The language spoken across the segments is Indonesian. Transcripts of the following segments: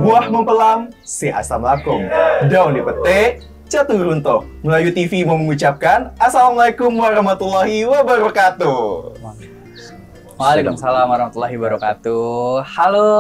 Buah mempelam, si asam lakung. Daun dipetik, jatuh runtuh. Melayu TV mau mengucapkan Assalamualaikum warahmatullahi wabarakatuh. Waalaikumsalam warahmatullahi wabarakatuh. Halo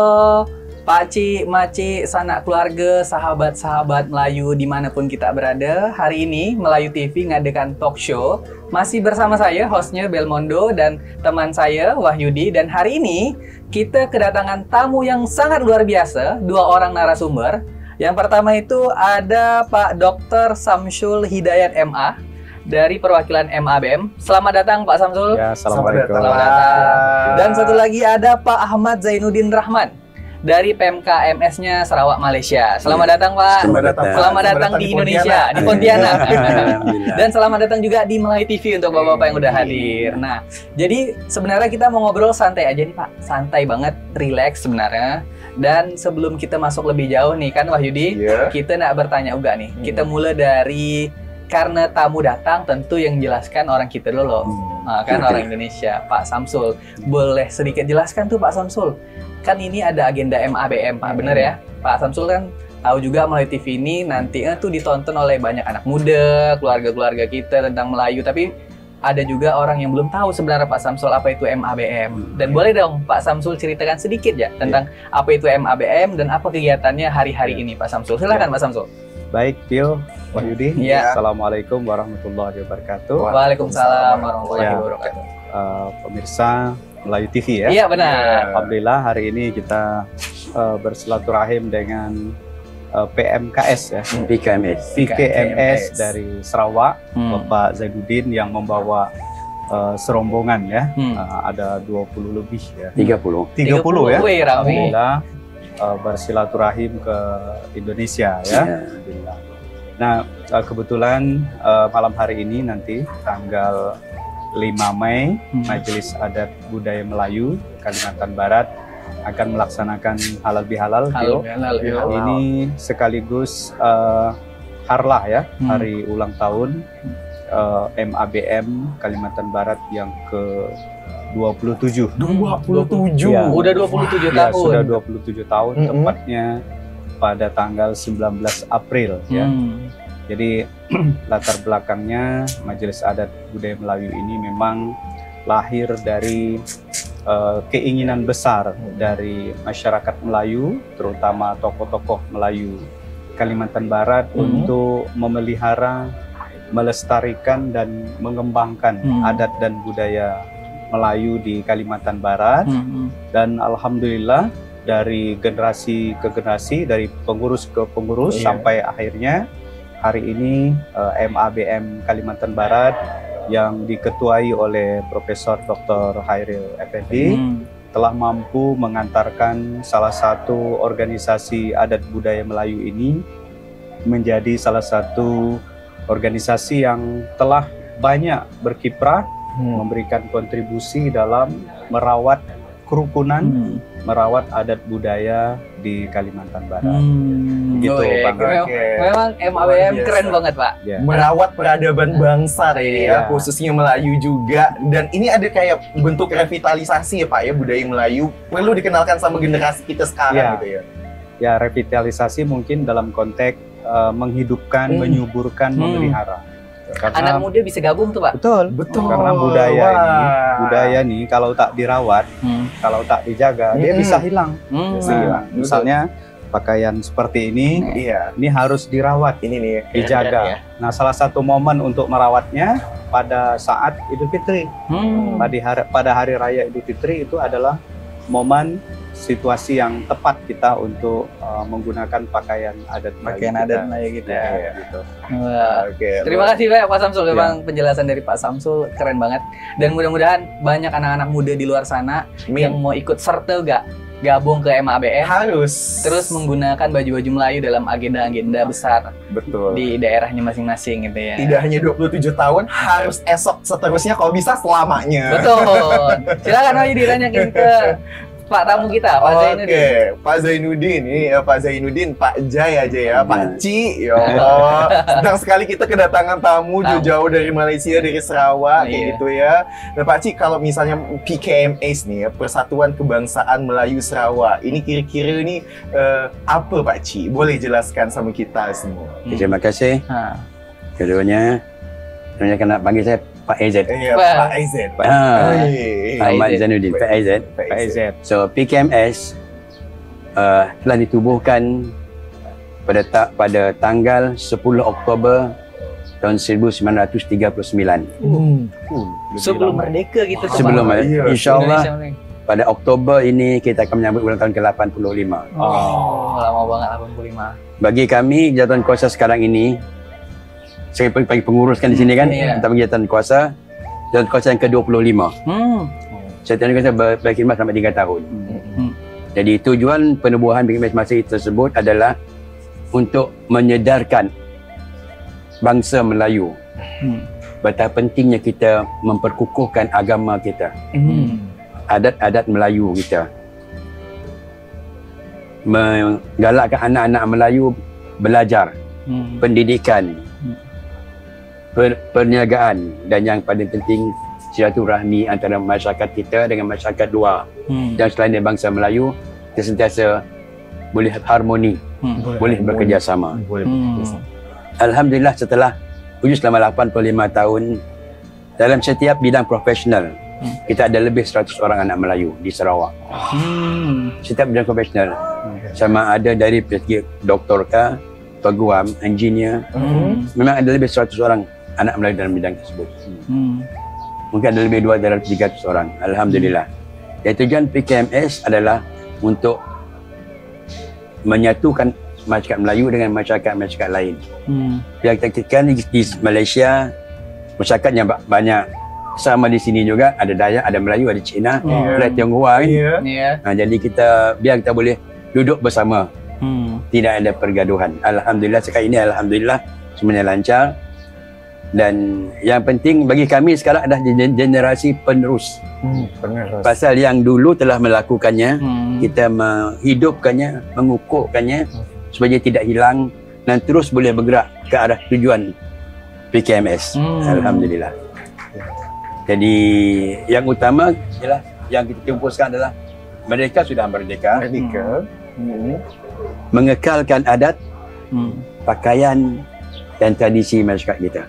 Pak Ci, Maci, sanak keluarga, sahabat-sahabat Melayu dimanapun kita berada. Hari ini Melayu TV ngadakan talk show. Masih bersama saya, hostnya Belmondo, dan teman saya Wahyudi. Dan hari ini kita kedatangan tamu yang sangat luar biasa, dua orang narasumber. Yang pertama itu ada Pak Dr. Samsul Hidayat MA dari perwakilan MABM. Selamat datang Pak Samsul. Ya, assalamualaikum. Selamat datang. Dan satu lagi ada Pak Ahmad Zainuddin Rahman dari PMK-MS-nya Sarawak, Malaysia. Selamat datang Pak. Selamat datang di Indonesia, di Pontianak. Dan selamat datang juga di Melayu TV untuk bapak-bapak yang udah hadir. Nah, jadi sebenarnya kita mau ngobrol santai aja nih Pak. Santai banget, relax sebenarnya. Dan sebelum kita masuk lebih jauh nih kan Wahyudi, kita nak bertanya juga nih. Kita mulai dari karena tamu datang tentu yang jelaskan orang kita dulu. Kan orang Indonesia, Pak Samsul. Boleh sedikit jelaskan tuh Pak Samsul. Kan ini ada agenda MABM Pak, bener ya? Pak Samsul kan tahu juga Melayu TV ini nantinya tuh ditonton oleh banyak anak muda, keluarga-keluarga kita tentang Melayu. Tapi ada juga orang yang belum tahu sebenarnya Pak Samsul apa itu MABM. Dan boleh dong Pak Samsul ceritakan sedikit ya tentang apa itu MABM dan apa kegiatannya hari-hari ini Pak Samsul. Silakan Pak Samsul. Baik, Pio, Wahyudi. Ya. Assalamualaikum warahmatullahi wabarakatuh. Waalaikumsalam warahmatullahi wabarakatuh. Pemirsa Melayu TV ya. Iya benar. Alhamdulillah hari ini kita bersilaturahim dengan PMKS ya. PKMS dari Sarawak, Bapak Zainuddin yang membawa serombongan ya. Ada 20 lebih ya. 30 ya. Alhamdulillah bersilaturahim ke Indonesia ya. Alhamdulillah. Nah, kebetulan malam hari ini nanti tanggal 5 Mei Majelis Adat Budaya Melayu Kalimantan Barat akan melaksanakan halal bihalal. Ini sekaligus harlah ya, hari ulang tahun MABM Kalimantan Barat yang ke 27. 27. Ya. Udah 27 Ya, tahun. sudah 27 tahun, tepatnya pada tanggal 19 April ya. Jadi latar belakangnya Majelis Adat Budaya Melayu ini memang lahir dari keinginan besar dari masyarakat Melayu, terutama tokoh-tokoh Melayu Kalimantan Barat untuk memelihara, melestarikan dan mengembangkan adat dan budaya Melayu di Kalimantan Barat. Dan alhamdulillah dari generasi ke generasi, dari pengurus ke pengurus sampai akhirnya hari ini MABM Kalimantan Barat yang diketuai oleh Profesor Dr. Hairil Effendi telah mampu mengantarkan salah satu organisasi adat budaya Melayu ini menjadi salah satu organisasi yang telah banyak berkiprah, memberikan kontribusi dalam merawat kerukunan, merawat adat budaya di Kalimantan Barat. Gitu, Bang. Memang MABM keren banget, Pak. Merawat peradaban bangsa ini ya, khususnya Melayu juga. Dan ini ada kayak bentuk revitalisasi ya Pak ya, budaya Melayu perlu dikenalkan sama generasi kita sekarang gitu ya. Ya, revitalisasi mungkin dalam konteks menghidupkan, menyuburkan, memelihara. Karena anak muda bisa gabung tuh Pak. Betul. Karena budaya ini kalau tak dirawat, kalau tak dijaga, dia bisa hilang. Misalnya pakaian seperti ini, ini harus dirawat, ini dijaga. Nah, salah satu momen untuk merawatnya pada saat Idul Fitri. Pada hari raya Idul Fitri itu adalah momen situasi yang tepat kita untuk menggunakan pakaian adat Melayu gitu. Gitu. Terima kasih Pak Samsul, memang penjelasan dari Pak Samsul keren banget. Dan mudah-mudahan banyak anak-anak muda di luar sana yang mau ikut serta gabung ke MABM harus terus menggunakan baju-baju Melayu dalam agenda-agenda besar di daerahnya masing-masing gitu ya. Tidak hanya 27 tahun, harus esok seterusnya kalau bisa selamanya. Betul. Silakan Wahyudi ditanyain ke Pak tamu kita, Pak Zainuddin. Oke, Pak Zainuddin nih, Pak Zainuddin, Pak Jai aja ya, Pak Ci. Ya Allah, senang sekali kita kedatangan tamu jauh-jauh dari Malaysia, dari Sarawak, kayak gitu ya. Nah Pak Ci, kalau misalnya PKMS nih, Persatuan Kebangsaan Melayu Sarawak, ini kira-kira nih apa Pak Ci? Boleh jelaskan sama kita semua? Terima kasih. Keduanya, nak panggil saya Pak AZ. Iya, Pak AZ. Ahmad Zainuddin, Pak AZ. So PKMS telah ditubuhkan pada tanggal 10 Oktober tahun 1939. Sebelum merdeka kita. Sebelum insyaAllah pada Oktober ini kita akan menyambut ulang tahun ke-85. Lama banget 85. Bagi kami jawatan kuasa sekarang ini, saya bagi pengurus kan di sini kan, kita bagi jawatan kuasa yang ke-25. Jawatan kuasa berkhidmat selama 3 tahun. Jadi tujuan penubuhan PKMS masa tersebut adalah untuk menyedarkan bangsa Melayu betapa pentingnya kita memperkukuhkan agama kita, adat-adat Melayu kita, menggalakkan anak-anak Melayu belajar, pendidikan, perniagaan, dan yang paling penting silaturahmi antara masyarakat kita dengan masyarakat luar dan selain dari bangsa Melayu, kita sentiasa boleh harmoni, boleh bekerjasama. Alhamdulillah setelah wujud selama 85 tahun dalam setiap bidang profesional, kita ada lebih 100 orang anak Melayu di Sarawak. Setiap bidang profesional, sama ada dari segi doktor kah, peguam, engineer, memang ada lebih 100 orang anak Melayu dalam bidang tersebut. Mungkin ada lebih 200-300 orang. Alhamdulillah. Dan tujuan PKMS adalah untuk menyatukan masyarakat Melayu dengan masyarakat-masyarakat lain. Yang kita di Malaysia, masyarakat yang banyak. Sama di sini juga ada Dayak, ada Melayu, ada Cina, ada Tionghoa kan. Jadi biar kita boleh duduk bersama. Tidak ada pergaduhan. Alhamdulillah sekarang ini alhamdulillah semuanya lancar. Dan yang penting bagi kami sekarang adalah generasi penerus. Pasal yang dulu telah melakukannya, kita menghidupkannya, mengukuhkannya supaya tidak hilang dan terus boleh bergerak ke arah tujuan PKMS. Alhamdulillah. Jadi yang utama ialah yang kita tempuskan adalah mereka sudah merdeka. Mengekalkan adat, pakaian dan tradisi masyarakat kita.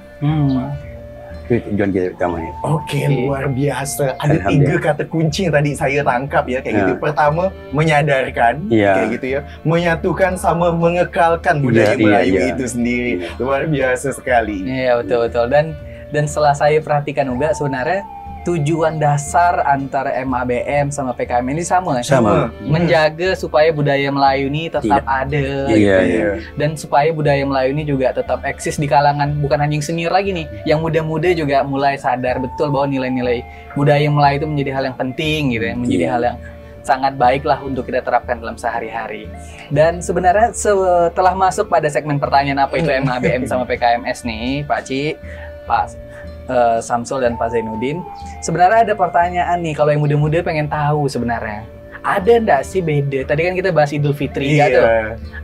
Itu tujuan kita utamanya. Oke, luar biasa. Ada 3 kata kunci yang tadi saya tangkap ya, kayak gitu. Pertama, menyadarkan, kayak gitu ya. Menyatukan sama mengekalkan budaya Melayu itu sendiri. Luar biasa sekali. Iya, betul-betul. Dan setelah saya perhatikan juga sebenarnya tujuan dasar antara MABM sama PKM ini sama. Menjaga supaya budaya Melayu ini tetap ada dan supaya budaya Melayu ini juga tetap eksis di kalangan bukan hanya yang senior lagi nih, yang muda-muda juga mulai sadar betul bahwa nilai-nilai budaya Melayu itu menjadi hal yang penting gitu ya, menjadi hal yang sangat baik lah untuk kita terapkan dalam sehari-hari. Dan sebenarnya setelah masuk pada segmen pertanyaan apa itu MABM sama PKMS nih, Pak Ci, Pak Samsul dan Pak Zainuddin, sebenarnya ada pertanyaan nih, kalau yang muda-muda pengen tahu sebenarnya ada nggak sih beda? Tadi kan kita bahas Idul Fitri tuh.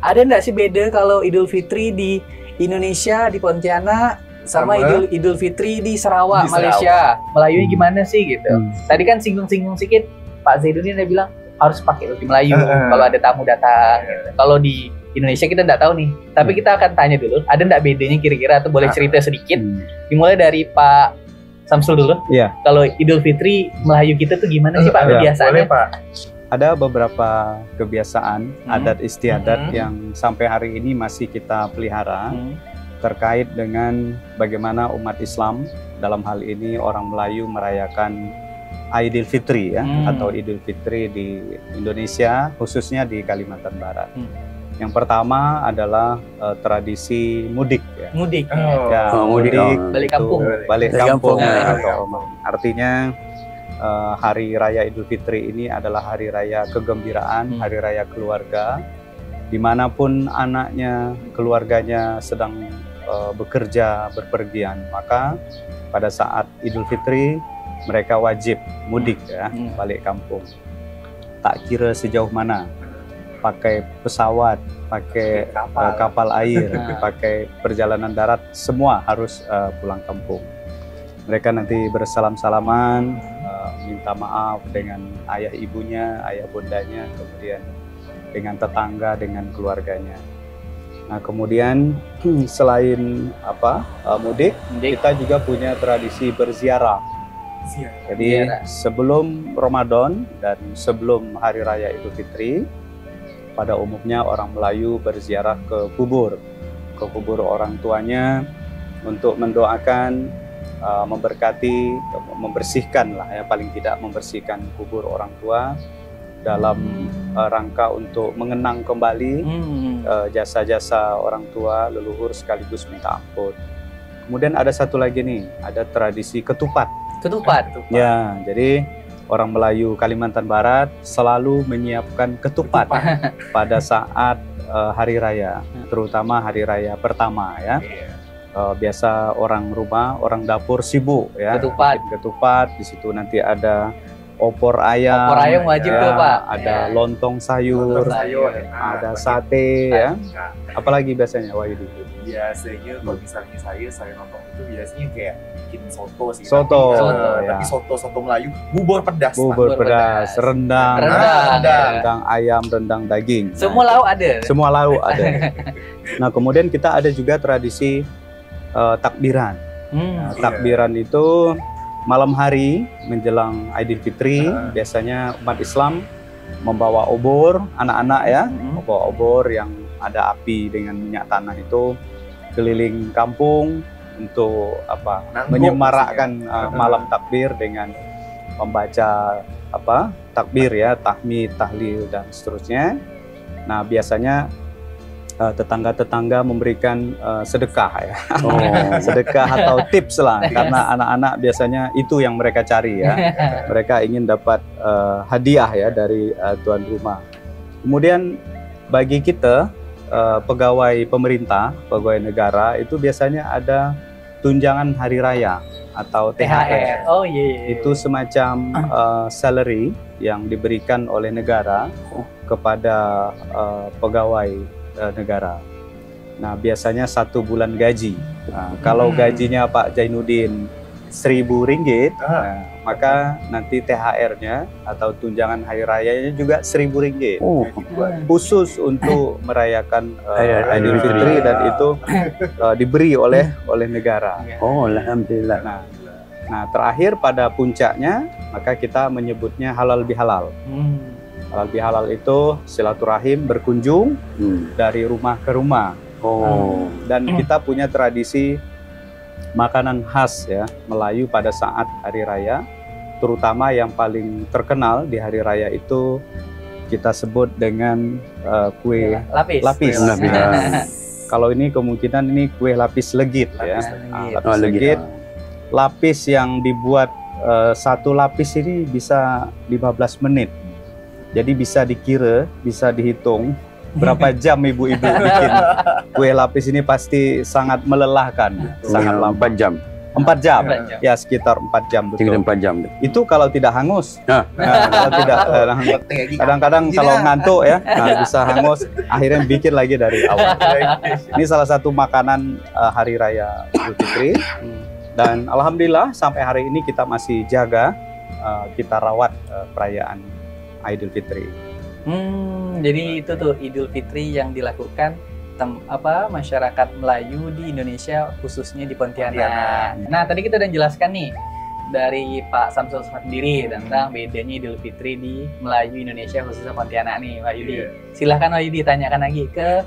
Ada nggak sih beda kalau Idul Fitri di Indonesia di Pontianak sama Idul Fitri di Sarawak, Malaysia? Melayunya gimana sih gitu? Tadi kan singgung-singgung sedikit Pak Zainuddin dia bilang harus pakai roti Melayu kalau ada tamu datang. Gitu. Kalau di Indonesia kita nggak tahu nih, tapi kita akan tanya dulu, ada nggak bedanya kira-kira atau boleh cerita sedikit? Dimulai dari Pak Samsul dulu. Kalau Idul Fitri Melayu kita tuh gimana sih Pak kebiasaannya? Boleh, Pak. Ada beberapa kebiasaan adat istiadat yang sampai hari ini masih kita pelihara terkait dengan bagaimana umat Islam, dalam hal ini orang Melayu merayakan Idul Fitri atau Idul Fitri di Indonesia, khususnya di Kalimantan Barat. Yang pertama adalah tradisi mudik. Mudik. Mudik. Balik kampung. Balik kampung. Artinya hari raya Idul Fitri ini adalah hari raya kegembiraan, hari raya keluarga. Dimanapun anaknya, keluarganya sedang bekerja, berpergian, maka pada saat Idul Fitri mereka wajib mudik balik kampung. tak kira sejauh mana, pakai pesawat, pakai kapal air, pakai perjalanan darat, semua harus pulang kampung. Mereka nanti bersalam-salaman, minta maaf dengan ayah ibunya, ayah bundanya, kemudian dengan tetangga, dengan keluarganya. Nah, kemudian selain mudik, kita juga punya tradisi berziarah. Jadi sebelum Ramadan dan sebelum Hari Raya Idul Fitri, pada umumnya orang Melayu berziarah ke kubur orang tuanya untuk mendoakan, memberkati, membersihkan lah ya, paling tidak membersihkan kubur orang tua dalam rangka untuk mengenang kembali jasa-jasa orang tua leluhur sekaligus minta ampun. Kemudian ada satu lagi nih, ada tradisi ketupat. Ketupat. Ya, jadi orang Melayu Kalimantan Barat selalu menyiapkan ketupat pada saat hari raya, terutama hari raya pertama ya. Biasa orang rumah, orang dapur sibuk ya. Ketupat, di situ nanti ada opor ayam. Opor ayam wajib tuh, Pak. Ada lontong sayur, ada sate ya. Apalagi biasanya Wahyudi? Biasanya kalau misalnya saya nonton itu biasanya kayak bikin soto sih. Tapi soto Melayu, bubur pedas. Bubur pedas, rendang ayam, rendang daging. Semua lauk ada. Semua lauk ada. Nah, kemudian kita ada juga tradisi takbiran. Takbiran itu malam hari menjelang Idul Fitri, biasanya umat Islam membawa obor, anak-anak ya, membawa obor yang ada api dengan minyak tanah itu keliling kampung untuk menyemarakkan malam takbir dengan membaca takbir ya, tahmid, tahlil dan seterusnya. Nah, biasanya tetangga-tetangga memberikan sedekah ya, sedekah atau tips lah, karena anak-anak biasanya itu yang mereka cari ya, mereka ingin dapat hadiah ya dari tuan rumah. Kemudian bagi kita pegawai pemerintah, pegawai negara itu biasanya ada tunjangan hari raya atau THR. Itu semacam salary yang diberikan oleh negara kepada pegawai negara. Nah, biasanya 1 bulan gaji. Nah, kalau gajinya Pak Zainuddin Rp1.000, maka nanti THR-nya atau tunjangan hari rayanya juga Rp1.000. Khusus untuk merayakan Idul Fitri, dan itu diberi oleh negara. Alhamdulillah. Nah, terakhir pada puncaknya, maka kita menyebutnya halal bihalal. Halal bihalal itu silaturahim, berkunjung dari rumah ke rumah. Dan kita punya tradisi makanan khas ya Melayu pada saat hari raya, terutama yang paling terkenal di hari raya itu kita sebut dengan kue lapis. Kalau ini kemungkinan ini kue lapis legit ya. Lapis legit. Lapis yang dibuat satu lapis ini bisa 15 menit. Jadi bisa dikira, bisa dihitung berapa jam ibu-ibu bikin kue lapis ini, pasti sangat melelahkan, sangat lama. 4 jam. 4 jam. Ya, sekitar 4 jam betul. 4 jam. Itu kalau tidak hangus. Kalau tidak, kadang-kadang kalau ngantuk ya, bisa hangus, akhirnya bikin lagi dari awal. Ini salah satu makanan hari raya Idul Fitri. Dan alhamdulillah sampai hari ini kita masih jaga, kita rawat perayaan Idul Fitri. Jadi itu tuh Idul Fitri yang dilakukan masyarakat Melayu di Indonesia, khususnya di Pontianak. Nah, tadi kita udah jelaskan nih dari Pak Samsul sendiri tentang bedanya Idul Fitri di Melayu Indonesia, khususnya Pontianak nih, Wahyudi. Silahkan Wahyudi tanyakan lagi ke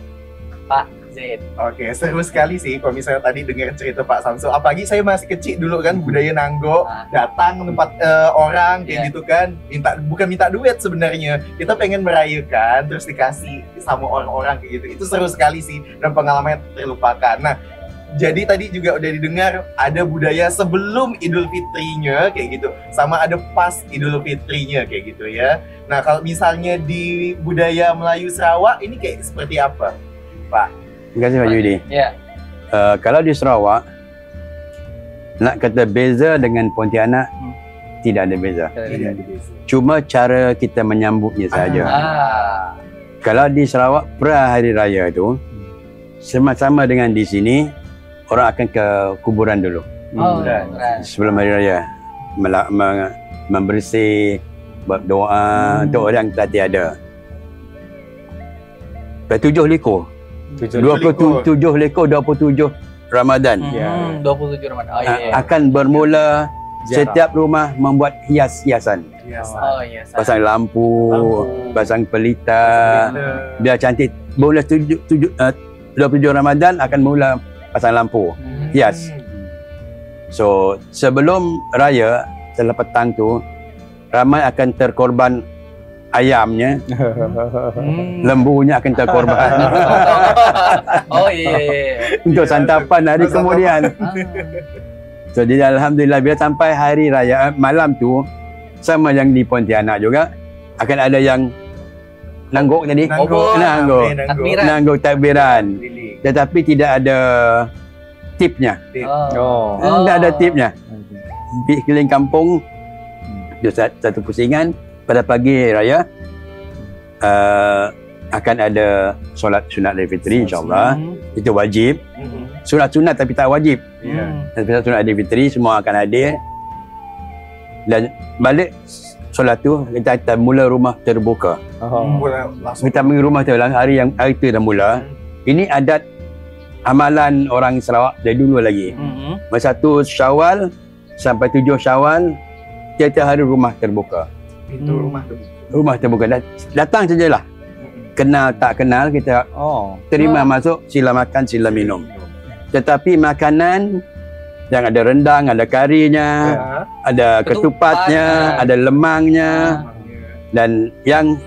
Pak Zaid. Oke, seru sekali sih kalau misalnya tadi dengar cerita Pak Samsul. Apalagi saya masih kecil dulu kan, budaya Nanggo, datang tempat orang kayak gitu kan, bukan minta duit sebenarnya, kita pengen merayakan terus dikasih sama orang-orang kayak gitu. Itu seru sekali sih dan pengalaman terlupakan. Nah, jadi tadi juga udah didengar ada budaya sebelum Idul Fitrinya kayak gitu, sama ada pas Idul Fitrinya kayak gitu ya. Nah, kalau misalnya di budaya Melayu Sarawak ini kayak seperti apa, Pak? Terima kasih Pak Yudi. Kalau di Sarawak, nak kata beza dengan Pontianak, tidak ada beza. Tidak ada beza. Cuma cara kita menyambutnya saja. Kalau di Sarawak pra hari raya itu sama-sama dengan di sini, orang akan ke kuburan dulu. Sebelum hari raya membersih, buat doa untuk orang yang telah tiada. 7 lekor. 27 lekor 27 Ramadan. 27 Ramadan. Akan bermula setiap rumah membuat hias-hiasan. Pasang lampu, pasang pelita, biar cantik. Mula 27 Ramadan akan mula pasang lampu, hias. So, sebelum raya, setelah petang tu, ramai akan terkorban ayamnya, lembunya akan terkorban. Untuk santapan hari kemudian. So, jadi alhamdulillah bila sampai hari raya malam tu, sama yang di Pontianak juga akan ada yang nangguk tadi. Nangguk takbiran. Tetapi tidak ada tipnya. Tidak ada tipnya. Di keliling kampung satu pusingan pada pagi raya akan ada solat sunat Aidilfitri, insyaAllah. Itu wajib. Sunat tapi tak wajib. Sunat Aidilfitri semua akan hadir. Dan balik solat tu kita mula rumah terbuka. Kita pergi rumah terbuka hari itu dah mula. Ini adat amalan orang Sarawak dari dulu lagi. Masa 1 Syawal sampai 7 Syawal tiap hari rumah terbuka. Itu rumah terbuka. Datang sajalah. Kenal tak kenal kita terima masuk, sila makan, sila minum. Tetapi makanan yang ada rendang, ada karinya, ada ketupatnya, ada lemangnya, dan yang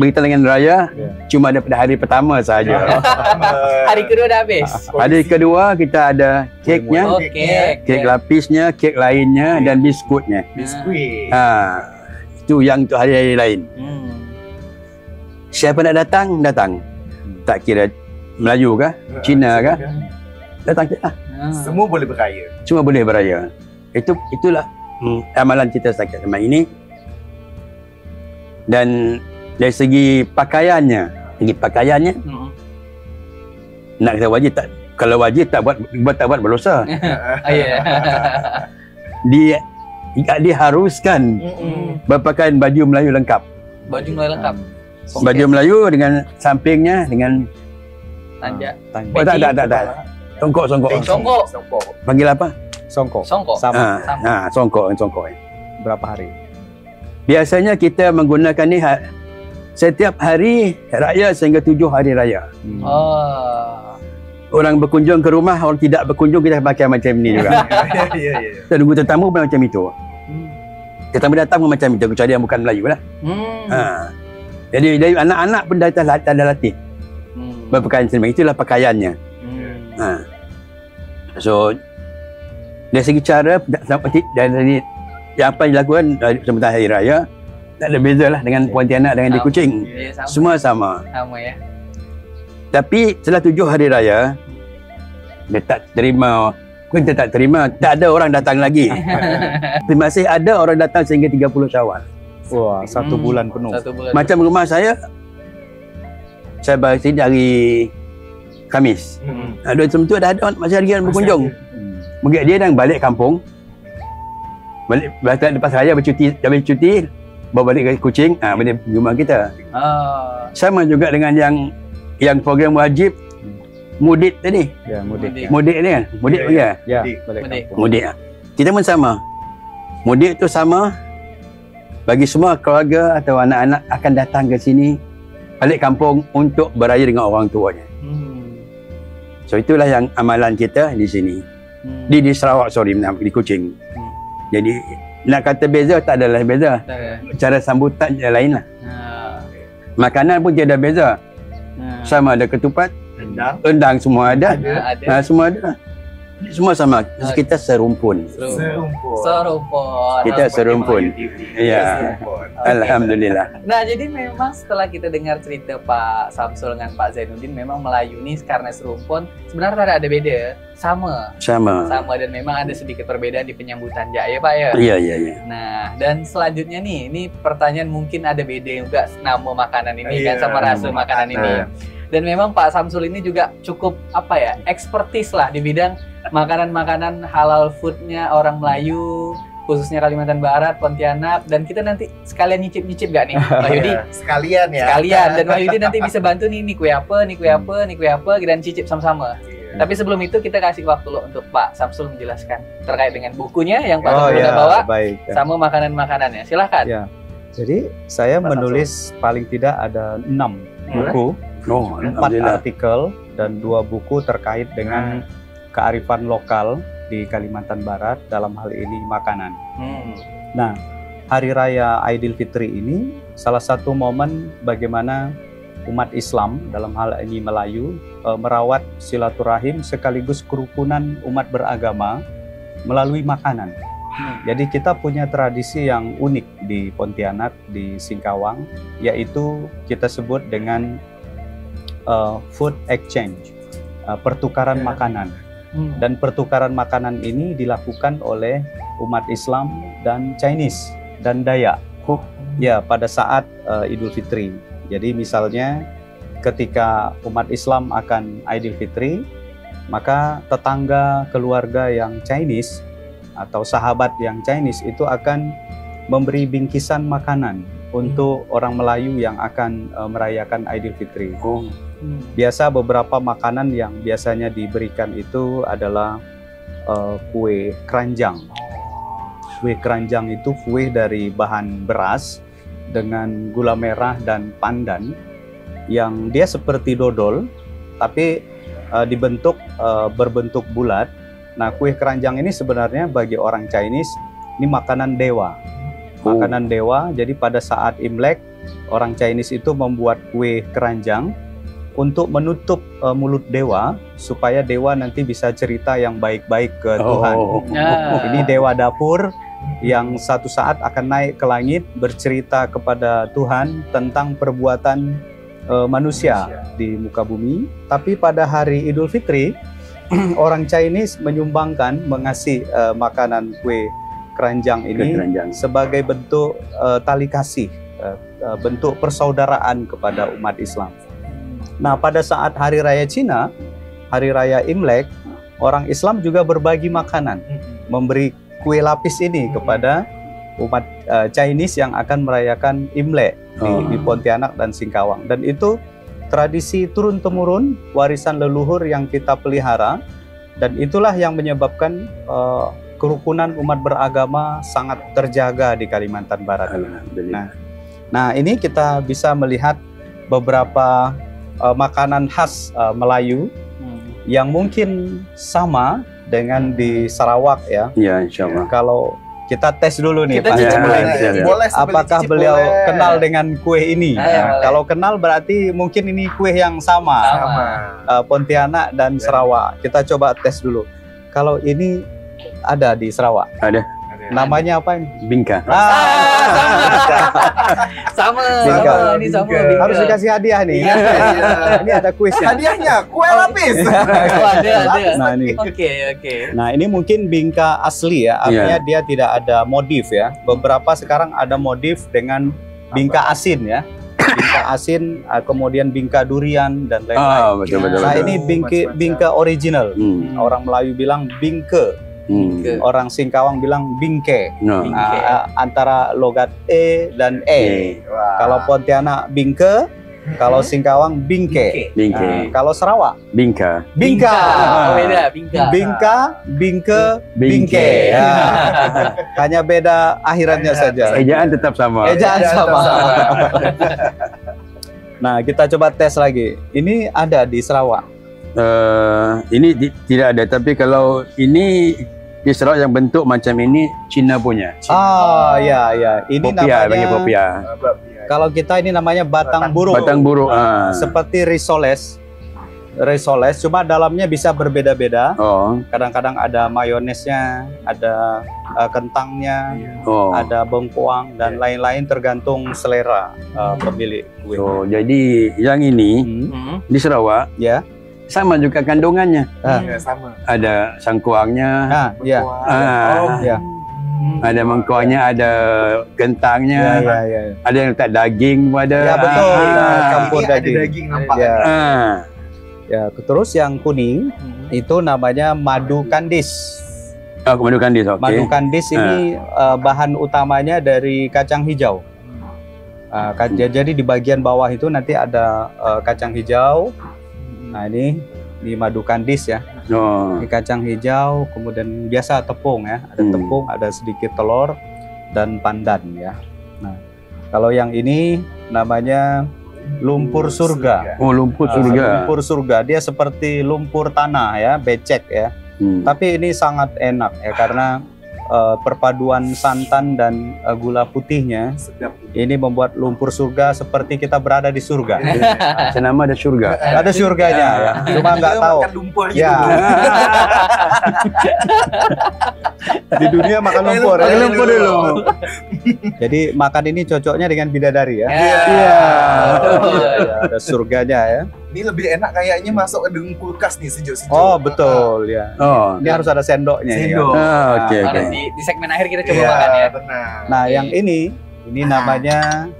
berkaitan dengan raya cuma daripada hari pertama saja. Hari kedua dah habis. Hari kedua kita ada keknya, kek lapisnya, kek lainnya, dan biskutnya. Itu yang untuk hari-hari lain. Siapa nak datang, datang. Tak kira Melayu kah, Cina kah, datang je lah. Semua boleh beraya. Semua boleh beraya. Itulah amalan kita setakat zaman ini. Dan dari segi pakaiannya, nak kata wajib tak, kalau wajib tak buat berdosa. Diharuskan berpakaian baju Melayu lengkap. Baju Melayu lengkap. Baju Melayu dengan sampingnya dengan tanjak. Tak. Songkok. Panggil apa? Songkok. Sama. Songkok. Berapa hari? Biasanya kita menggunakan ni setiap hari raya sehingga 7 hari raya. Orang berkunjung ke rumah, orang tidak berkunjung kita pakai macam ni juga. Kita tunggu tetamu pun macam itu. Tetamu datang pun macam itu, kecuali yang bukan Melayu lah. Jadi dari anak-anak pun dah latih berpakaian sendiri. Itulah pakaiannya. So dari segi cara dari yang apa yang dilakukan sebentar hari raya tak ada beza lah dengan Pontianak dengan di Kuching. Semua sama. Sama ya. Tapi setelah 7 hari raya dia tak terima, kita tak terima, tak ada orang datang lagi. Tapi masih ada orang datang sehingga 30 Syawal. Wah, 1 bulan penuh. Macam rumah saya balik sini hari Khamis. Ada tu ada masih ada yang berkunjung. Mungkin dia dah balik kampung. Lepas raya bercuti, bawa balik ke Kuching, balik rumah kita. Sama juga dengan yang program wajib mudik tadi. Ya, mudik. Mudik ni kan? Mudik pergi kan? Ya, balik kampung. Mudik. Kita pun sama. Mudik tu sama. Bagi semua keluarga atau anak-anak akan datang ke sini balik kampung untuk beraya dengan orang tuanya. So itulah yang amalan kita di sini. Di Sarawak, di Kuching. Jadi nak kata beza tak adalah beza. Cara sambutan je lain lah. Makanan pun tiada beza. Sama ada ketupat, rendang semua ada. Semua ada. Semua sama. Kita serumpun. Serumpun. Kita serumpun. Iya. Alhamdulillah. Nah, jadi memang setelah kita dengar cerita Pak Samsul dengan Pak Zainuddin, memang Melayu ini karena serumpun sebenarnya ada beda. Sama, dan memang ada sedikit perbedaan di penyambutan ya Pak ya. Iya. Nah, dan selanjutnya nih, ini pertanyaan mungkin ada beda juga nama makanan ini kan sama rasa makanan ini. Dan memang Pak Samsul ini juga cukup expertise lah di bidang makanan-makanan halal foodnya orang Melayu, khususnya Kalimantan Barat, Pontianak, dan kita nanti sekalian nyicip-nyicip gak nih, Pak Yudi? Sekalian ya. Dan Pak Yudi nanti bisa bantu nih kue apa, dan cicip sama-sama. Tapi sebelum itu kita kasih waktu lo untuk Pak Samsul menjelaskan terkait dengan bukunya yang Pak Samsul udah bawa, sama makanan-makanannya. Silahkan. Ya. Jadi saya menulis paling tidak ada 6 buku, 4 artikel, dan 2 buku terkait dengan kearifan lokal di Kalimantan Barat, dalam hal ini makanan. Nah, Hari Raya Aidilfitri ini salah satu momen bagaimana umat Islam, dalam hal ini Melayu, merawat silaturahim sekaligus kerukunan umat beragama melalui makanan. Jadi kita punya tradisi yang unik di Pontianak, di Singkawang, yaitu kita sebut dengan food exchange, pertukaran makanan. Dan pertukaran makanan ini dilakukan oleh umat Islam dan Chinese dan Dayak ya pada saat Idul Fitri. Jadi misalnya ketika umat Islam akan Idul Fitri, maka tetangga keluarga yang Chinese atau sahabat yang Chinese itu akan memberi bingkisan makanan untuk orang Melayu yang akan merayakan Idul Fitri. Biasa beberapa makanan yang biasanya diberikan itu adalah kue keranjang. Kue keranjang itu kue dari bahan beras dengan gula merah dan pandan yang dia seperti dodol tapi berbentuk bulat. Nah, kue keranjang ini sebenarnya bagi orang Chinese ini makanan dewa. Makanan dewa. Jadi pada saat Imlek orang Chinese itu membuat kue keranjang untuk menutup mulut dewa supaya dewa nanti bisa cerita yang baik-baik ke Tuhan. Ini dewa dapur yang satu saat akan naik ke langit bercerita kepada Tuhan tentang perbuatan manusia di muka bumi. Tapi pada hari Idul Fitri orang Chinese mengasih makanan kue keranjang ini sebagai bentuk tali kasih, bentuk persaudaraan kepada umat Islam. Nah, pada saat Hari Raya Cina, Hari Raya Imlek, orang Islam juga berbagi makanan, memberi kue lapis ini kepada umat Chinese yang akan merayakan Imlek di Pontianak dan Singkawang. Dan itu tradisi turun-temurun, warisan leluhur yang kita pelihara, dan itulah yang menyebabkan kerukunan umat beragama sangat terjaga di Kalimantan Barat. Nah, ini kita bisa melihat beberapa makanan khas Melayu yang mungkin sama dengan di Sarawak ya. Ya, insya Allah. Kalau kita tes dulu nih, Pak. Boleh, apakah beliau kenal dengan kue ini? Kalau kenal berarti mungkin ini kue yang sama. Pontianak dan Sarawak. Kita coba tes dulu. Kalau ini ada di Sarawak? Ada. Namanya apa ini? Bingka. Sama. Ini sama. Harus dikasih hadiah nih. Ini ada kuisnya. Hadiahnya kue lapis. Ada. Nah ini. Oke. Nah ini mungkin bingka asli ya. Artinya dia tidak ada modif ya. Beberapa sekarang ada modif dengan bingka asin ya. Bingka asin, kemudian bingka durian dan lain-lain. Betul. Nah ini bingka original. Orang Melayu bilang bingke. Orang Singkawang bilang bingke. Antara logat E dan E. Kalau Pontianak bingke, kalau Singkawang bingke. Kalau Sarawak bingka. Beda Bingke, bingke. Hanya beda akhirannya saja. Ejaan tetap sama. Nah, kita coba tes lagi. Ini ada di Sarawak. Ini tidak ada, tapi kalau ini di Sarawak yang bentuk macam ini Cina punya. Ya. Ini namanya popia. Kalau kita ini namanya batang buruk. Batang buruk. Seperti risoles. risoles, cuma dalamnya bisa berbeda-beda. Oh. Kadang-kadang ada mayonesnya, ada kentangnya, ada bengkoang dan lain-lain tergantung selera pemilik kue. Oh, jadi yang ini di Sarawak ya sama juga kandungannya. Iya, sama. Ada sangkuangnya. Ya. Ya. Ada mengkuangnya, ada kentangnya, ada yang letak daging, ada. Ya betul, campur Ada daging. daging nampak. Ya. Ya, terus yang kuning itu namanya madu kandis. Oh, madu kandis, oke. Madu kandis ini bahan utamanya dari kacang hijau. Jadi di bagian bawah itu nanti ada kacang hijau. Nah ini madu kandis ya. Ini kacang hijau, kemudian biasa tepung ya. Ada tepung, ada sedikit telur dan pandan ya. Nah kalau yang ini namanya lumpur surga. Oh, lumpur surga. Lumpur surga, dia seperti lumpur tanah ya, becek ya. Tapi ini sangat enak ya karena perpaduan santan dan gula putihnya ini membuat lumpur surga seperti kita berada di surga. Senama ada surga. Ada surganya ya. Cuma nggak tahu. Makan lumpur gitu. Ya. Di dunia makan lumpur. Makan lumpur dulu. Jadi makan ini cocoknya dengan bidadari ya. Iya. Ada surganya ya. Ini lebih enak kayaknya masuk ke dalam kulkas nih sejuk-sejuk. Oh betul ya. Oh. Ini harus ada sendoknya. Sendok. Oke. Di segmen akhir kita coba makan ya. Benar. Nah yang ini namanya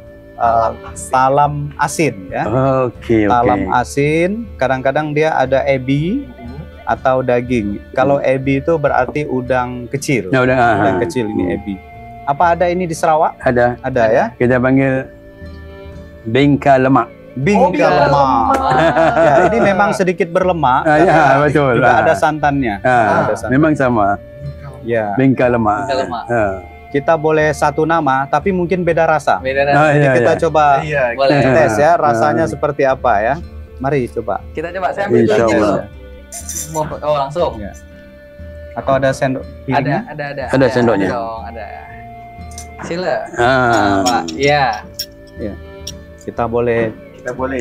talam asin ya. Oke. Talam asin, kadang-kadang dia ada ebi atau daging. Kalau ebi itu berarti udang kecil. Nah, Udang kecil ini ebi. Apa ada ini di Sarawak? Ada. Ada ya. Kita panggil bingka lemak. Bingka lemak. Ya, ini memang sedikit berlemak. Ya, betul. Juga ada santannya. Ada santan. Memang sama. Ya. Bingka lemak. Bingka lemak. Kita boleh satu nama, tapi mungkin beda rasa. Beda rasa. Jadi kita coba Boleh. tes ya, rasanya seperti apa ya. Mari coba. Kita coba, saya ambil Insya dulu. Allah. Oh langsung. Ya. Atau ada sendok? piringnya? Ada sendoknya? Dong, ada. Sila. Ah. Pak. Iya. Ya. Kita boleh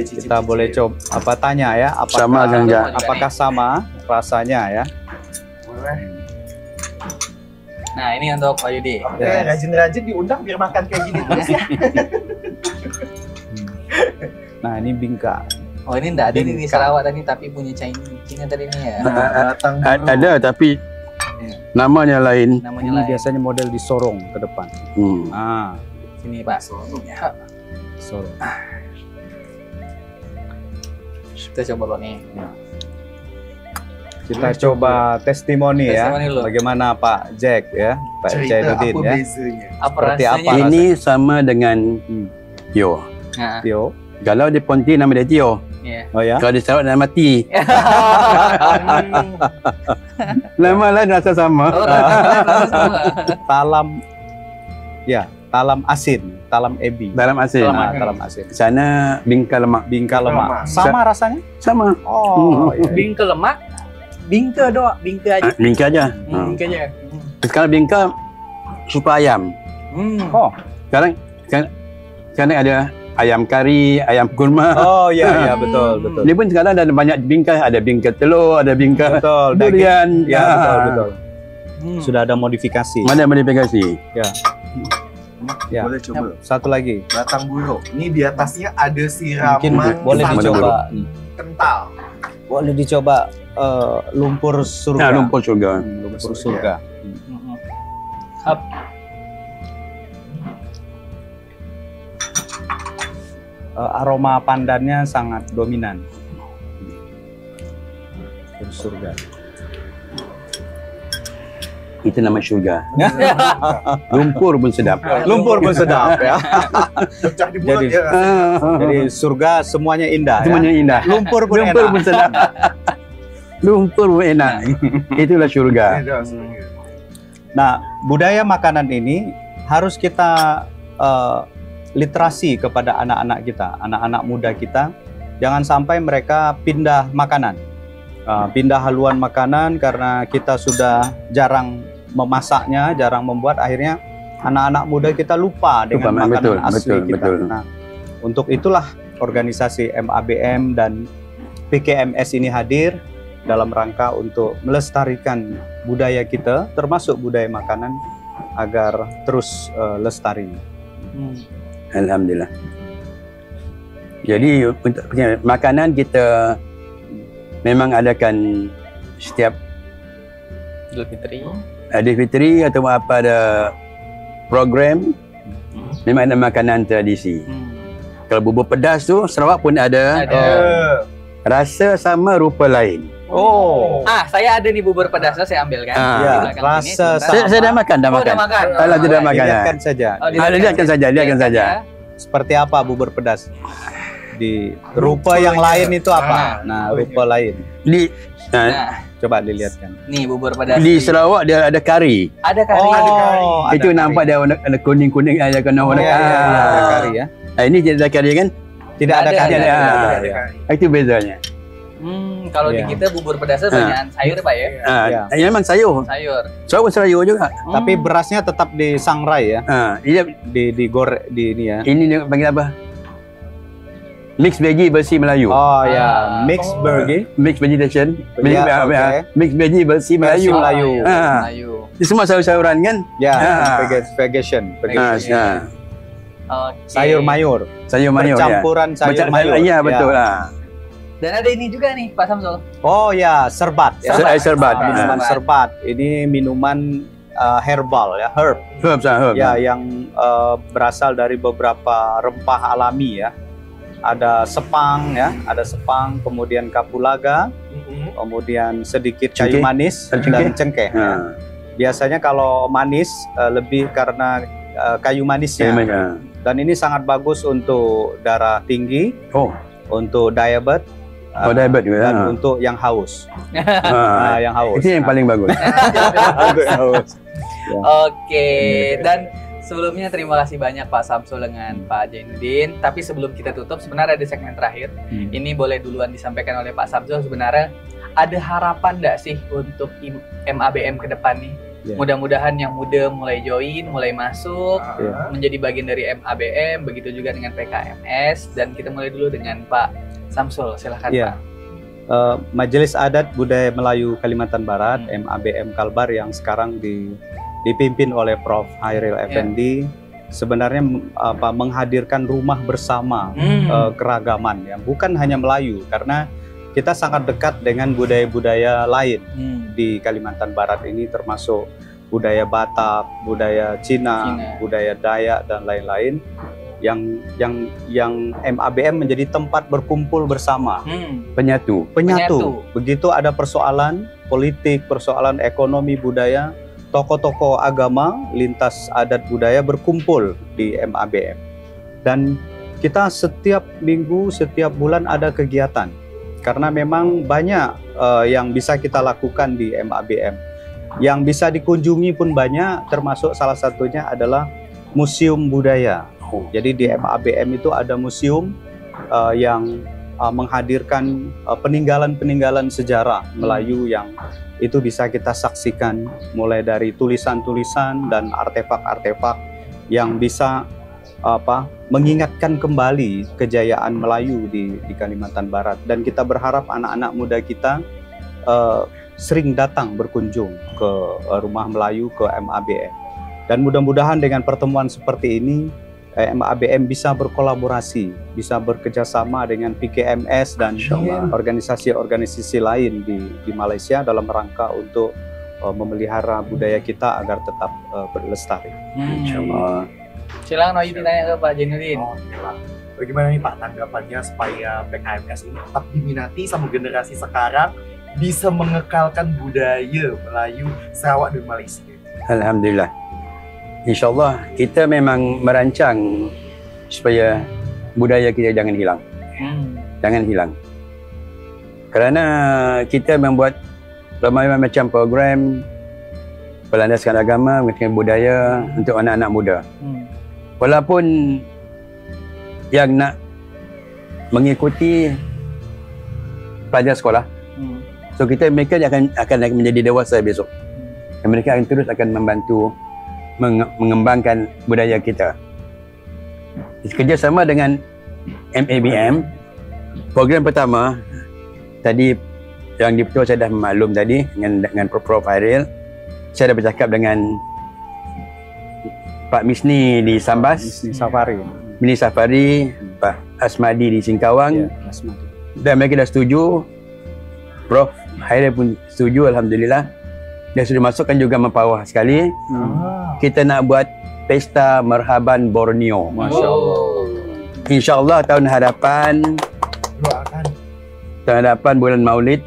cicip. coba tanya ya apakah Sama, Kang Ja. apakah sama rasanya ya. Boleh. Nah, ini untuk Pak Yudi. Oke, rajin-rajin diundang biar makan kayak gini terus ya. Nah, ini bingka. Oh, ini enggak ada di Sarawak tadi tapi punya Cina tadi ini ya. Ada tapi namanya lain. Namanya Ini lain. biasanya model disorong ke depan. Sini, Pak. Ya. Sorong. Kita coba kok nih. Kita coba testimoni ya. Testimoni dulu. Bagaimana Pak Jack ya, Pak Cerita Jainuddin apa ya. bezanya? Apa Seperti rasanya? apa? Ini sama dengan Tio. Nah, Tio. Kalau di Ponti nama dia Tio. iya. Oh ya. Kalau di Sarawak nama Ti. Nama lain rasa sama. Oh, rasanya sama. Talam. Ya, talam asin, talam ebi. Dalam asin. Talam asin. Di sana bingka lemak. Bingka lemak. lemak. Sama rasanya? Sama. Oh, iya. Bingke lemak. Bingke doang, bingke aja. Bingka aja. Bingke aja. Sekarang bingka sup ayam. Oh. Sekarang ada ayam kari, ayam kurma. Oh iya iya betul betul. Ini pun sekarang ada banyak bingka, ada bingka telur, ada bingka Betul. durian. Ya betul betul. Sudah ada modifikasi. Mana modifikasi? Ya. Ya. Boleh coba. Satu lagi. Batang buruk. Ini di atasnya ada siraman Mungkin boleh santan dicoba. kental. Boleh dicoba lumpur surga. Nah, lumpur surga. Lumpur surga. Aroma pandannya sangat dominan. Lumpur surga. Itu nama surga. Lumpur pun sedap. Lumpur pun sedap ya. Pecah di mulut Jadi- ya. Jadi surga semuanya indah Semuanya ya. indah. Lumpur pun Lumpur enak. pun sedap. Lumpur pun enak. Itulah surga. Nah, budaya makanan ini harus kita literasi kepada anak-anak kita, anak-anak muda kita. Jangan sampai mereka pindah makanan, pindah haluan makanan karena kita sudah jarang memasaknya, jarang membuat. Akhirnya anak-anak muda kita lupa dengan makanan betul, asli betul, kita. betul. Nah, untuk itulah organisasi MABM dan PKMS ini hadir dalam rangka untuk melestarikan budaya kita, termasuk budaya makanan, agar terus lestari. Alhamdulillah. Jadi untuk makanan kita memang adakan setiap Idul Fitri atau apa ada program, memang ada makanan tradisi. Kalau bubur pedas tu Sarawak pun ada. Rasa sama rupa lain. Saya ada nih bubur pedasnya, saya ambil kan. Rasa saya dah makan. Kalau tidak makan, lihatkan saja. Lihatkan saja. Seperti apa bubur pedas? Di rupa yang lain itu apa? Nah, rupa lain. Coba dilihatkan. Nih bubur pedas. Di Sarawak dia ada kari. Ada kari. Itu ada nampak dia warna kuning-kuning ada kena warna kari ya. Ini tidak ada kari kan? Tidak ada kari. Itu bezanya. Kalau di kita bubur pedasnya banyak sayur Pak ya? Memang sayur. Sayur sayur juga. Tapi berasnya tetap disangrai ya. Digoreng di ini ya. Ini dia panggil apa? Mix veggie bersih Melayu. Mix burger, mix vegetation, mix veggie bersih Melayu. Itu semua sayur-sayuran kan? Vegetation. Sayur mayur. Campuran sayur mayur. Iya betul lah. Dan ada ini juga nih Pak Samsul. Serbat. Minuman serbat. Ini minuman herbal ya, herb. Ya, yang berasal dari beberapa rempah alami ya. Ada sepang ya, kemudian kapulaga, kemudian sedikit kayu manis dan cengkeh. Biasanya kalau manis lebih karena kayu manisnya. Dan ini sangat bagus untuk darah tinggi, untuk diabetes, dan untuk yang haus. Yang haus. Itu yang paling bagus. Oke, dan sebelumnya terima kasih banyak Pak Samsul dengan Pak Zainuddin. Tapi sebelum kita tutup, sebenarnya ada segmen terakhir. Ini boleh duluan disampaikan oleh Pak Samsul. Sebenarnya ada harapan nggak sih untuk MABM ke depan nih? Mudah-mudahan yang muda mulai join, mulai masuk, menjadi bagian dari MABM. Begitu juga dengan PKMS. Dan kita mulai dulu dengan Pak Samsul. Silahkan Pak. Majelis Adat Budaya Melayu Kalimantan Barat, MABM Kalbar yang sekarang dipimpin oleh Prof. Hairil Effendi, sebenarnya menghadirkan rumah bersama keragaman ya, bukan hanya Melayu, karena kita sangat dekat dengan budaya-budaya lain di Kalimantan Barat ini, termasuk budaya Batak, budaya Cina, budaya Dayak dan lain-lain yang MABM menjadi tempat berkumpul bersama, penyatu. Begitu ada persoalan politik, persoalan ekonomi, budaya, tokoh-tokoh agama lintas adat budaya berkumpul di MABM. Dan kita setiap minggu, setiap bulan ada kegiatan. Karena memang banyak yang bisa kita lakukan di MABM. Yang bisa dikunjungi pun banyak, termasuk salah satunya adalah museum budaya. Jadi di MABM itu ada museum yang menghadirkan peninggalan-peninggalan sejarah Melayu yang itu bisa kita saksikan, mulai dari tulisan-tulisan dan artefak-artefak yang bisa mengingatkan kembali kejayaan Melayu di Kalimantan Barat. Dan kita berharap anak-anak muda kita sering datang berkunjung ke rumah Melayu, ke MABM. Dan mudah-mudahan dengan pertemuan seperti ini MABM bisa berkolaborasi, bisa bekerjasama dengan PKMS dan organisasi-organisasi lain di Malaysia dalam rangka untuk memelihara budaya kita agar tetap berlestari. Insyaallah. Silakan Wahyu ditanya ke Pak Zainuddin. Bagaimana nih Pak tanggapannya supaya PKMS ini tetap diminati sama generasi sekarang, bisa mengekalkan budaya Melayu Sarawak dan Malaysia? Alhamdulillah. InsyaAllah kita memang merancang supaya budaya kita jangan hilang. Jangan hilang. Kerana kita membuat berbagai macam program berlandaskan agama, mengenai budaya untuk anak-anak muda. Walaupun yang nak mengikuti pelajar sekolah, so mereka akan menjadi dewasa besok. Dan mereka akan terus membantu mengembangkan budaya kita. Kerjasama dengan MABM, program pertama Tadi yang di Pertua saya dah maklum tadi dengan Prof Hairil. Saya dah bercakap dengan Pak Misni di Sambas, Misni Safari, Pak Asmadi di Singkawang. Ya, Asmadi. Dan mereka dah setuju. Prof Hairil pun setuju, alhamdulillah. Dia sudah masukkan juga Mempawah sekali. Kita nak buat Pesta Marhaban Borneo. Masya Allah. InsyaAllah tahun hadapan, bulan Maulid.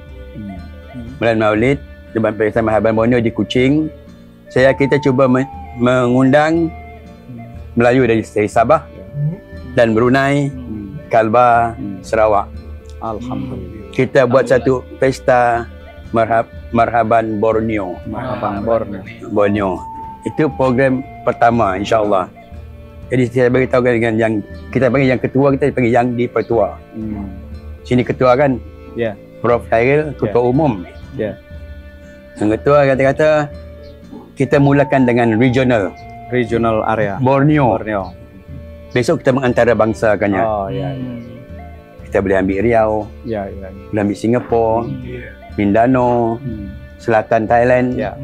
Bulan Maulid, Dewan Pesta Marhaban Borneo di Kuching. Kita cuba mengundang Melayu dari Sabah dan Brunei, Kalbar, Sarawak. Alhamdulillah. Kita buat satu pesta Marhaban Borneo. Marhaban Borneo. Itu program pertama, insyaAllah. Jadi saya beritahu dengan yang kita panggil yang ketua, kita panggil yang di Pertua. Sini ketua kan? Ya. Prof Hairil, ketua umum. Ya. Yang ketua kata-kata kita mulakan dengan regional area Borneo. Borneo. Besok kita mengantarabangsakannya. Oh ya. Kita boleh ambil Riau, Ya. boleh ambil Singapura, Mindanao, Selatan Thailand, Ya.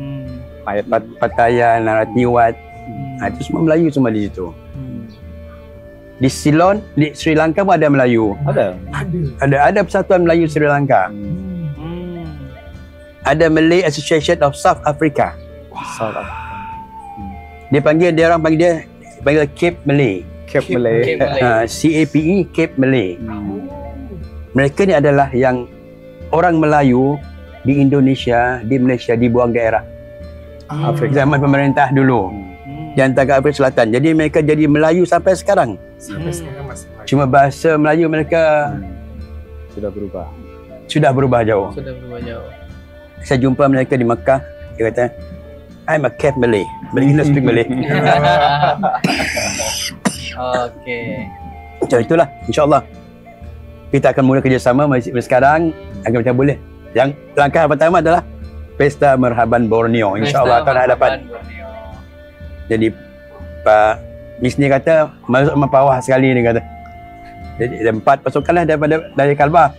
Pattaya, Narathiwat. Itu semua Melayu semua di situ. Di Ceylon, di Sri Lanka pun ada Melayu. Ada Persatuan Melayu Sri Lanka. Ada Malay Association of South Africa. South Africa. Dia orang panggil Cape Malay. Cape Malay. CAPE, Cape Malay. Mereka ni adalah yang orang Melayu di Indonesia, di Malaysia dibuang daerah. Afrika. Zaman pemerintah dulu. Yang ke Afrika Selatan. Jadi mereka jadi Melayu sampai sekarang. Cuma bahasa Melayu mereka sudah berubah jauh. Saya jumpa mereka di Mekah, dia kata, I'm a Cape Malay, but you don't speak Malay. Oke. Macam itulah, insyaAllah. Kita akan mula kerjasama sekarang, agar macam boleh. Yang langkah pertama adalah Pesta Marhaban Borneo, insyaAllah tahun hadapan. Jadi Pak Misni kata, masuk Mempawah sekali, dia kata. Jadi ada 4 pasukan lah dari Kalbar.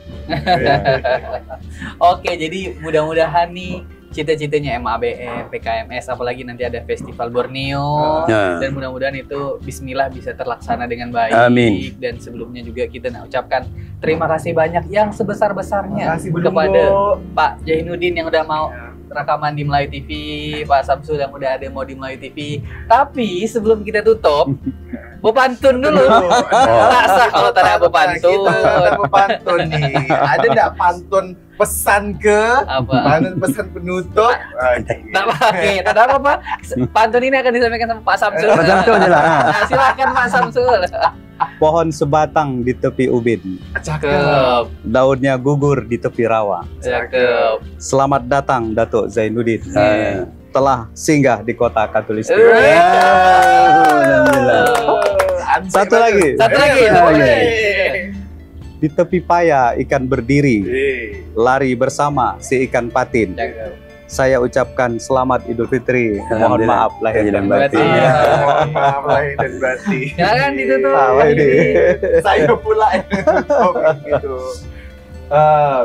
Oke, jadi mudah-mudahan nih cita-citanya MABM, PKMS, apalagi nanti ada Festival Borneo, dan mudah-mudahan itu Bismillah bisa terlaksana dengan baik. Amin. Dan sebelumnya juga kita nak ucapkan terima kasih banyak yang sebesar-besarnya kepada Pak Zainuddin yang udah mau rekaman di Melayu TV, Pak Samsul yang udah ada mau di Melayu TV. Tapi sebelum kita tutup, Bopantun dulu. Tak sah kalau tak ada Bopantun. Kita ada Bopantun nih. Ada enggak pantun pesan ke? Apa? Pesan penutup? Tak pakai. Tak ada apa-apa. Pantun ini akan disampaikan sama Pak Samsul. Pak Samsul je lah. Nah, silakan Pak Samsul. Pohon sebatang di tepi ubin, Cakep. daunnya gugur di tepi rawa. Cakep. Selamat datang Datuk Zainuddin. Telah singgah di kota Katulistiwa. Alhamdulillah. Satu lagi. Di tepi paya ikan berdiri, lari bersama si ikan patin. Saya ucapkan selamat Idul Fitri. Mohon maaf lahir dan batin. Mohon maaf lahir dan batin. Jangan ditutup. Saya pula yang tutup gitu.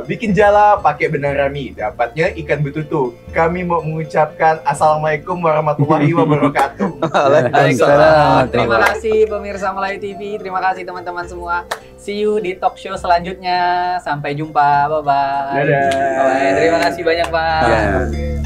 Bikin jala pakai benang rami, dapatnya ikan betutu. Kami mau mengucapkan Assalamualaikum warahmatullahi wabarakatuh. Waalaikumsalam. Terima kasih pemirsa Melayu TV, terima kasih teman-teman semua. See you di talk show selanjutnya. Sampai jumpa, bye-bye. Dadah. Bye. Terima kasih banyak Pak.